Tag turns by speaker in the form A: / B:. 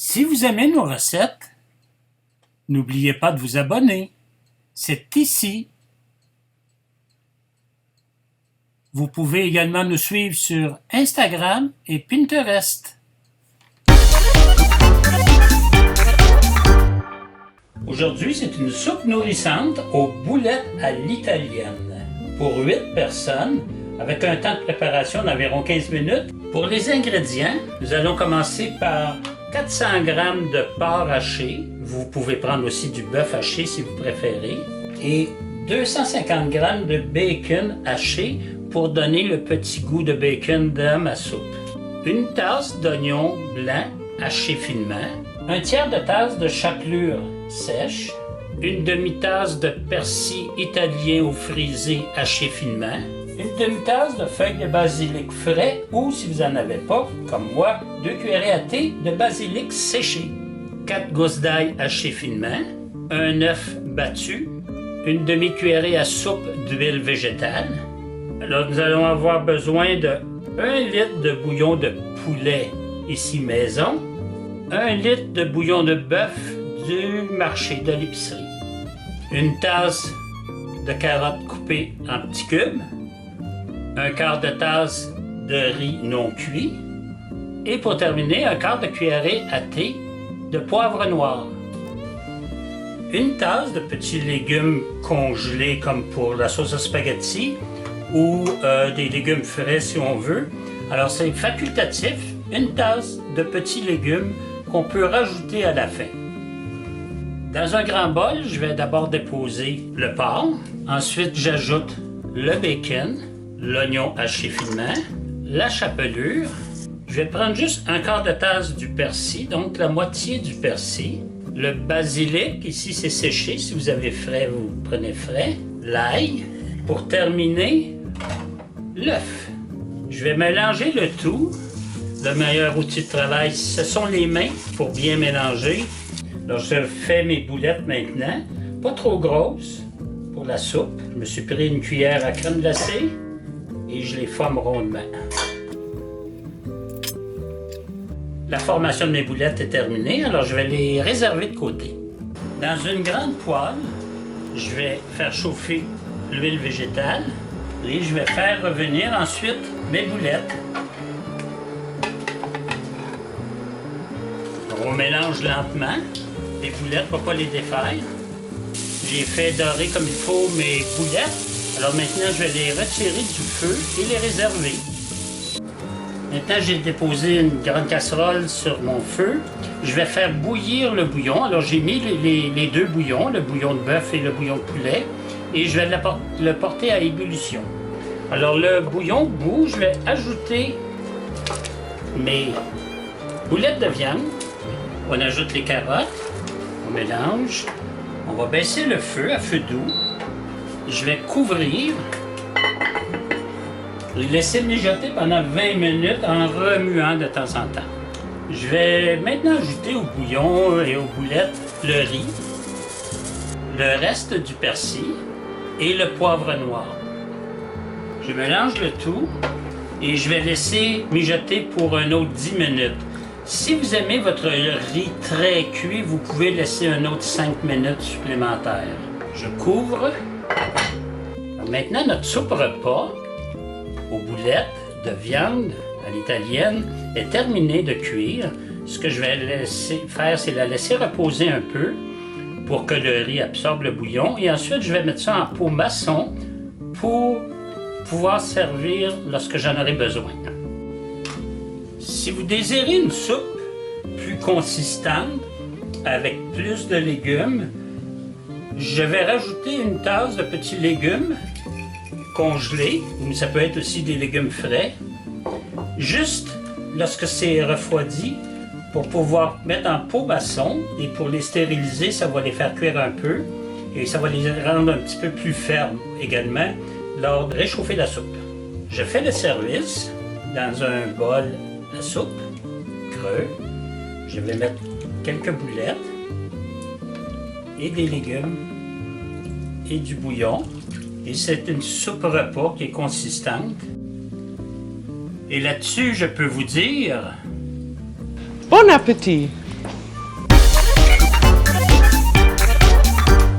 A: Si vous aimez nos recettes, n'oubliez pas de vous abonner. C'est ici. Vous pouvez également nous suivre sur Instagram et Pinterest. Aujourd'hui, c'est une soupe nourrissante aux boulettes à l'italienne pour 8 personnes avec un temps de préparation d'environ 15 minutes. Pour les ingrédients, nous allons commencer par 400 g de porc haché. Vous pouvez prendre aussi du bœuf haché si vous préférez. Et 250 g de bacon haché pour donner le petit goût de bacon dans ma soupe. Une tasse d'oignon blanc haché finement. Un tiers de tasse de chapelure sèche. Une demi-tasse de persil italien ou frisé haché finement. Une demi-tasse de feuilles de basilic frais ou, si vous n'en avez pas, comme moi, 2 cuillerées à thé de basilic séché. 4 gousses d'ail hachées finement. Un œuf battu. Une demi-cuillerée à soupe d'huile végétale. Alors, nous allons avoir besoin de 1 litre de bouillon de poulet, ici maison. 1 litre de bouillon de bœuf du marché, de l'épicerie. Une tasse de carottes coupées en petits cubes. Un quart de tasse de riz non cuit. Et pour terminer, un quart de cuillerée à thé de poivre noir. Une tasse de petits légumes congelés comme pour la sauce à spaghetti ou des légumes frais si on veut. Alors c'est facultatif, une tasse de petits légumes qu'on peut rajouter à la fin. Dans un grand bol, je vais d'abord déposer le porc. Ensuite, j'ajoute le bacon, l'oignon haché finement, la chapelure. Je vais prendre juste un quart de tasse du persil, donc la moitié du persil. Le basilic, ici c'est séché, si vous avez frais, vous prenez frais. L'ail. Pour terminer, l'œuf. Je vais mélanger le tout. Le meilleur outil de travail, ce sont les mains pour bien mélanger. Alors je fais mes boulettes maintenant, pas trop grosses pour la soupe. Je me suis pris une cuillère à crème glacée et je les forme rondement. La formation de mes boulettes est terminée, alors je vais les réserver de côté. Dans une grande poêle, je vais faire chauffer l'huile végétale et je vais faire revenir ensuite mes boulettes. On mélange lentement. Les boulettes, il ne faut pas les défaire. J'ai fait dorer comme il faut mes boulettes. Alors maintenant, je vais les retirer du feu et les réserver. Maintenant, j'ai déposé une grande casserole sur mon feu. Je vais faire bouillir le bouillon. Alors, j'ai mis les deux bouillons, le bouillon de bœuf et le bouillon de poulet. Et je vais le porter à ébullition. Alors, le bouillon bout, je vais ajouter mes boulettes de viande. On ajoute les carottes. On mélange. On va baisser le feu à feu doux. Je vais couvrir. Laisser mijoter pendant 20 minutes en remuant de temps en temps. Je vais maintenant ajouter au bouillon et aux boulettes le riz, le reste du persil et le poivre noir. Je mélange le tout et je vais laisser mijoter pour un autre 10 minutes. Si vous aimez votre riz très cuit, vous pouvez laisser un autre 5 minutes supplémentaires. Je couvre. Maintenant, notre soupe repas aux boulettes de viande à l'italienne est terminée de cuire. Ce que je vais laisser faire, c'est la laisser reposer un peu pour que le riz absorbe le bouillon. Et ensuite, je vais mettre ça en pot maçon pour pouvoir servir lorsque j'en aurai besoin. Si vous désirez une soupe plus consistante, avec plus de légumes, je vais rajouter une tasse de petits légumes congelés, ou ça peut être aussi des légumes frais, juste lorsque c'est refroidi, pour pouvoir mettre en pot maçon, et pour les stériliser, ça va les faire cuire un peu, et ça va les rendre un petit peu plus fermes également, lors de réchauffer la soupe. Je fais le service dans un bol à soupe creux. Je vais mettre quelques boulettes et des légumes et du bouillon. Et c'est une soupe repas qui est consistante. Et là-dessus, je peux vous dire...
B: Bon appétit!